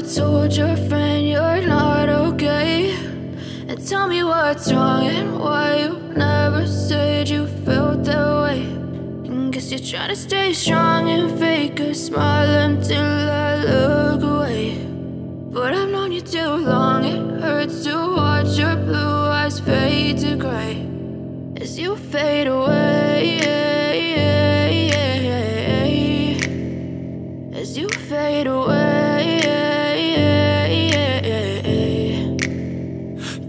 told your friend you're not okay, and tell me what's wrong and why you never said you felt that way. And guess you're trying to stay strong and fake a smile until I look away. But I've known you too long, it hurts to watch your blue eyes fade to gray as you fade away, as you fade away.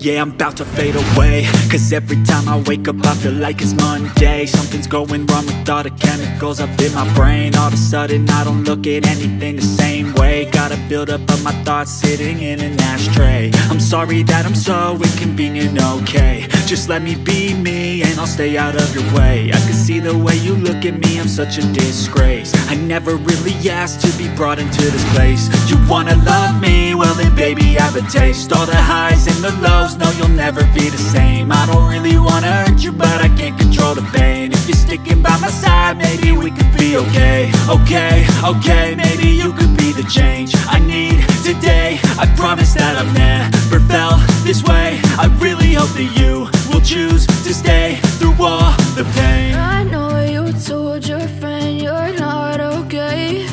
Yeah, I'm about to fade away, cause every time I wake up I feel like it's Monday. Something's going wrong with all the chemicals up in my brain. All of a sudden I don't look at anything the same way. Gotta build up of my thoughts sitting in an ashtray. I'm sorry that I'm so inconvenient, okay. Just let me be me and I'll stay out of your way. I can see the way you look at me, I'm such a disgrace. I never really asked to be brought into this place. You wanna love me? Well then baby have a taste. All the highs and the lows, no, you'll never be the same. I don't really wanna hurt you, but I can't control the pain. If you're sticking by my side, maybe we could be okay. Okay, maybe you could be the change I need today. I promise that I've never felt this way. I really hope that you will choose to stay through all the pain. I know you told your friend you're not okay,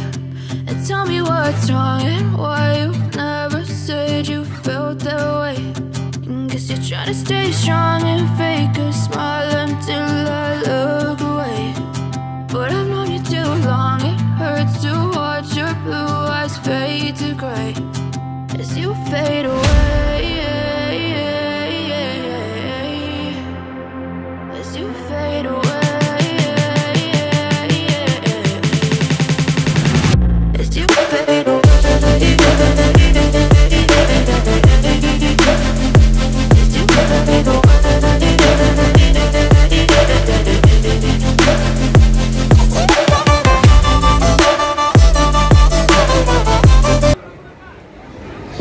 and tell me what's wrong and why you never said you felt that way. Guess you're trying to stay strong and fake a smile until I look away. But I've known you too long, it hurts to watch your blue eyes fade to gray as you fade away, as you fade away, as you fade away.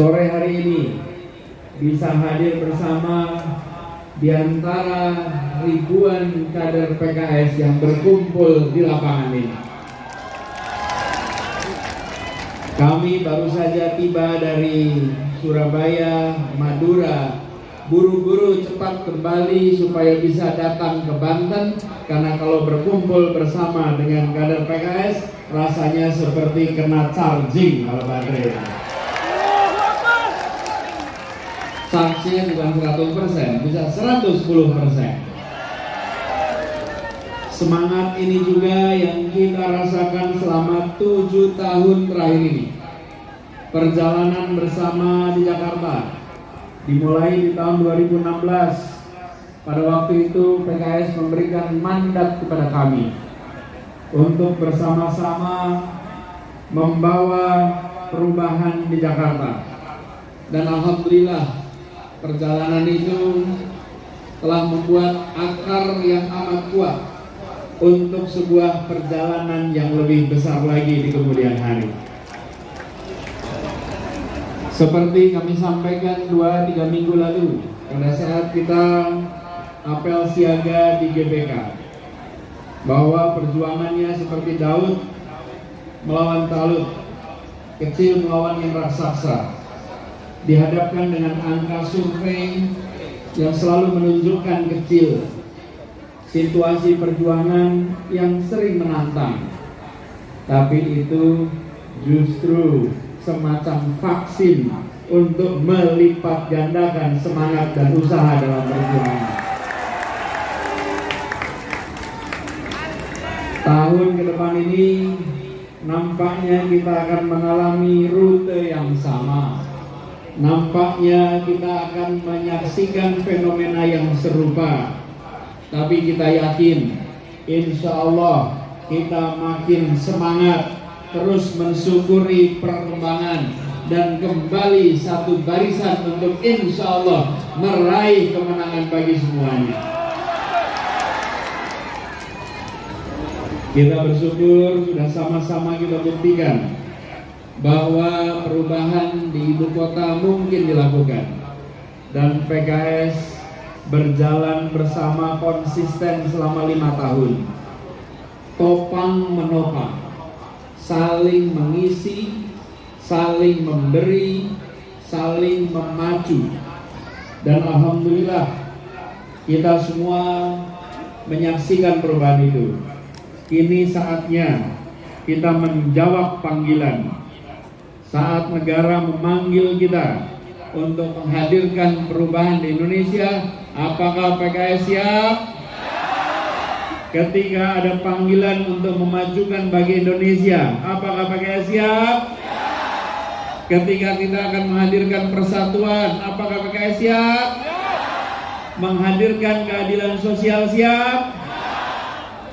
Sore hari ini bisa hadir bersama di antara ribuan kader PKS yang berkumpul di lapangan ini. Kami baru saja tiba dari Surabaya, Madura. Buru-buru cepat kembali supaya bisa datang ke Banten, karena kalau berkumpul bersama dengan kader PKS rasanya seperti kena charging kalau baterai. Charge-nya bukan 100%, bisa 110%. Semangat ini juga yang kita rasakan selama 7 tahun terakhir ini. Perjalanan bersama di Jakarta dimulai di tahun 2016. Pada waktu itu PKS memberikan mandat kepada kami untuk bersama-sama membawa perubahan di Jakarta. Dan alhamdulillah perjalanan itu telah membuat akar yang amat kuat untuk sebuah perjalanan yang lebih besar lagi di kemudian hari. Seperti kami sampaikan 2-3 minggu lalu pada saat kita apel siaga di GBK, bahwa perjuangannya seperti Daud melawan Talut, kecil melawan yang raksasa. Dihadapkan dengan angka survei yang selalu menunjukkan kecil, situasi perjuangan yang sering menantang, tapi itu justru semacam vaksin untuk melipat gandakan semangat dan usaha dalam perjuangan. Tahun ke depan ini nampaknya kita akan mengalami rute yang sama. Nampaknya kita akan menyaksikan fenomena yang serupa. Tapi kita yakin, insya Allah kita makin semangat, terus mensyukuri perkembangan dan kembali satu barisan untuk insya Allah meraih kemenangan bagi semuanya. Kita bersyukur sudah sama-sama kita buktikan bahwa perubahan di ibu kota mungkin dilakukan, dan PKS berjalan bersama konsisten selama 5 tahun, topang menopang, saling mengisi, saling memberi, saling memacu. Dan alhamdulillah kita semua menyaksikan perubahan itu. Kini saatnya kita menjawab panggilan. Saat negara memanggil kita untuk menghadirkan perubahan di Indonesia, apakah PKS siap? Ketika ada panggilan untuk memajukan bagi Indonesia, apakah PKS siap? Ketika kita akan menghadirkan persatuan, apakah PKS siap? Menghadirkan keadilan sosial siap?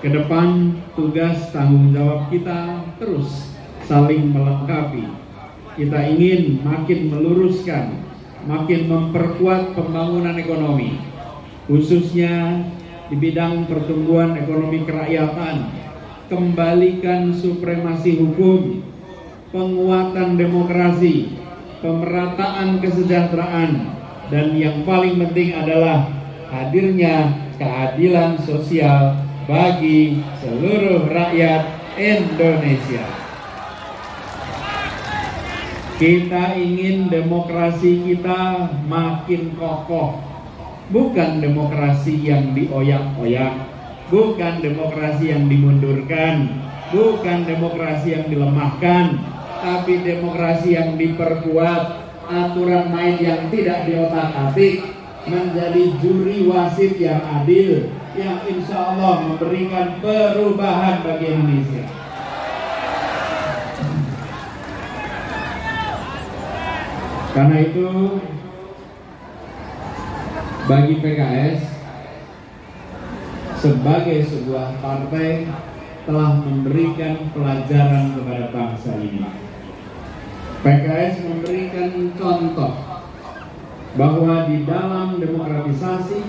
Ke depan tugas tanggung jawab kita terus saling melengkapi. Kita ingin makin meluruskan, makin memperkuat pembangunan ekonomi, khususnya di bidang pertumbuhan ekonomi kerakyatan, kembalikan supremasi hukum, penguatan demokrasi, pemerataan kesejahteraan, dan yang paling penting adalah hadirnya keadilan sosial bagi seluruh rakyat Indonesia. Kita ingin demokrasi kita makin kokoh, bukan demokrasi yang dioyak-oyak, bukan demokrasi yang dimundurkan, bukan demokrasi yang dilemahkan, tapi demokrasi yang diperkuat, aturan main yang tidak diotak-atik, menjadi juri wasit yang adil, yang insya Allah memberikan perubahan bagi Indonesia. Karena itu, bagi PKS sebagai sebuah partai telah memberikan pelajaran kepada bangsa ini. PKS memberikan contoh bahwa di dalam demokratisasi,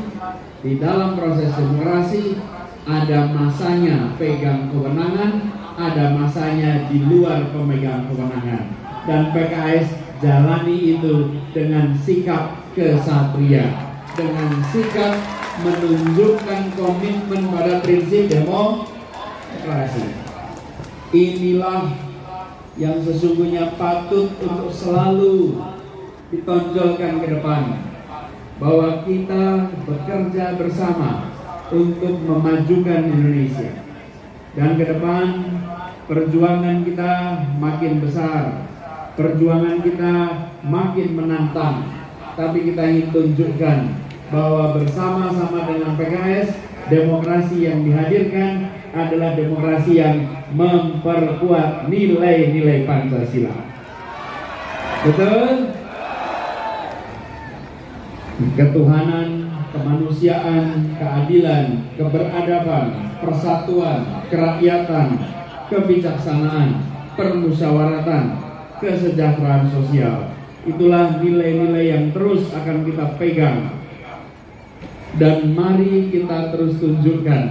di dalam proses demokrasi, ada masanya pegang kewenangan, ada masanya di luar pemegang kewenangan. Dan PKS jalani itu dengan sikap kesatria, dengan sikap menunjukkan komitmen pada prinsip demokrasi. Inilah yang sesungguhnya patut untuk selalu ditonjolkan ke depan, bahwa kita bekerja bersama untuk memajukan Indonesia. Dan ke depan perjuangan kita makin besar, perjuangan kita makin menantang, tapi kita ingin tunjukkan bahwa bersama-sama dengan PKS, demokrasi yang dihadirkan adalah demokrasi yang memperkuat nilai-nilai Pancasila. Betul? Ketuhanan, kemanusiaan, keadilan, keberadaban, persatuan, kerakyatan, kebijaksanaan, permusyawaratan, kesejahteraan sosial. Itulah nilai-nilai yang terus akan kita pegang. Dan mari kita terus tunjukkan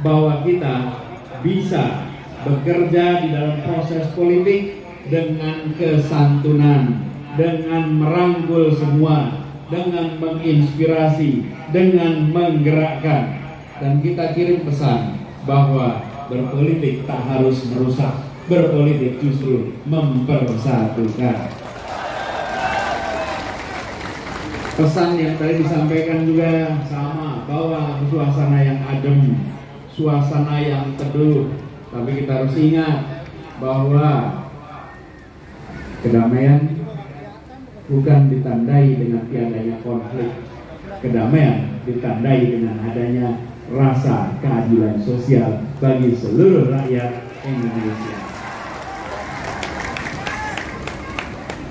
bahwa kita bisa bekerja di dalam proses politik dengan kesantunan, dengan merangkul semua, dengan menginspirasi, dengan menggerakkan. Dan kita kirim pesan bahwa berpolitik tak harus merusak, berpolitik justru mempersatukan. Pesan yang tadi disampaikan juga sama, bahwa suasana yang adem, suasana yang teduh. Tapi kita harus ingat bahwa kedamaian bukan ditandai dengan tiadanya konflik. Kedamaian ditandai dengan adanya rasa keadilan sosial bagi seluruh rakyat Indonesia.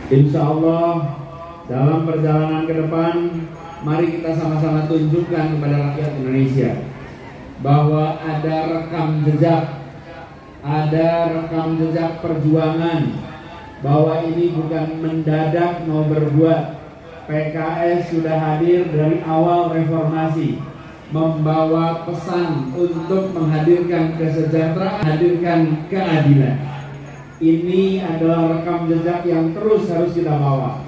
Insya Allah dalam perjalanan ke depan, mari kita sama-sama tunjukkan kepada rakyat Indonesia bahwa ada rekam jejak perjuangan, bahwa ini bukan mendadak mau berbuat. PKS sudah hadir dari awal reformasi, membawa pesan untuk menghadirkan kesejahteraan, menghadirkan keadilan. Ini adalah rekam jejak yang terus harus kita bawa.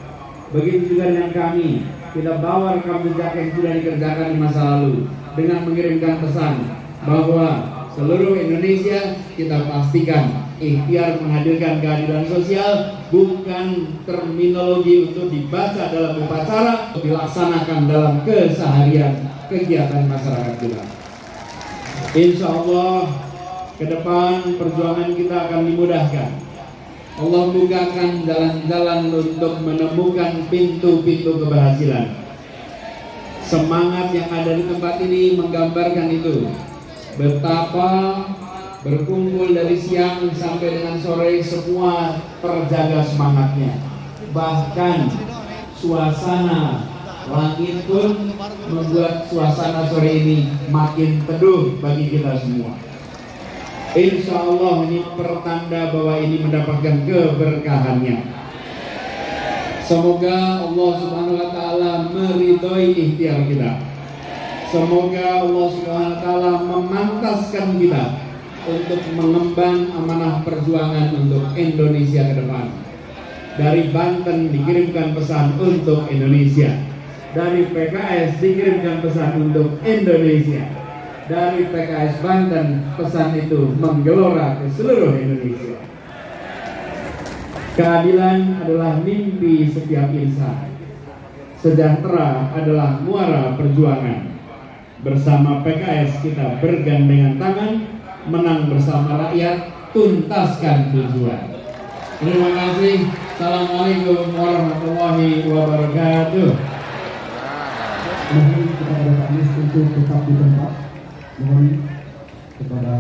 Begitu juga dengan kami, kita bawa rekam jejak yang sudah dikerjakan di masa lalu dengan mengirimkan pesan bahwa seluruh Indonesia kita pastikan Ikhtiar menghadirkan keadilan sosial bukan terminologi untuk dibaca dalam upacara, dilaksanakan dalam keseharian kegiatan masyarakat kita. Insya Allah ke depan perjuangan kita akan dimudahkan. Allah bukakan jalan-jalan untuk menemukan pintu-pintu keberhasilan. Semangat yang ada di tempat ini menggambarkan itu. Betapa berkumpul dari siang sampai dengan sore semua terjaga semangatnya. Bahkan suasana langit pun membuat suasana sore ini makin teduh bagi kita semua. Insya Allah ini pertanda bahwa ini mendapatkan keberkahannya. Semoga Allah Subhanahu wa Ta'ala meridhoi ikhtiar kita. Semoga Allah Subhanahu wa Ta'ala memantaskan kita untuk mengemban amanah perjuangan untuk Indonesia ke depan. Dari Banten dikirimkan pesan untuk Indonesia. Dari PKS dikirimkan pesan untuk Indonesia. Dari PKS Banten pesan itu menggelora ke seluruh Indonesia. Keadilan adalah mimpi setiap insan. Sejahtera adalah muara perjuangan. Bersama PKS kita bergandengan tangan, menang bersama rakyat, tuntaskan tujuan. Terima kasih. Assalamualaikum warahmatullahi wabarakatuh. Mohon kepada Pak Anies untuk tetap di tempat. Mohon kepada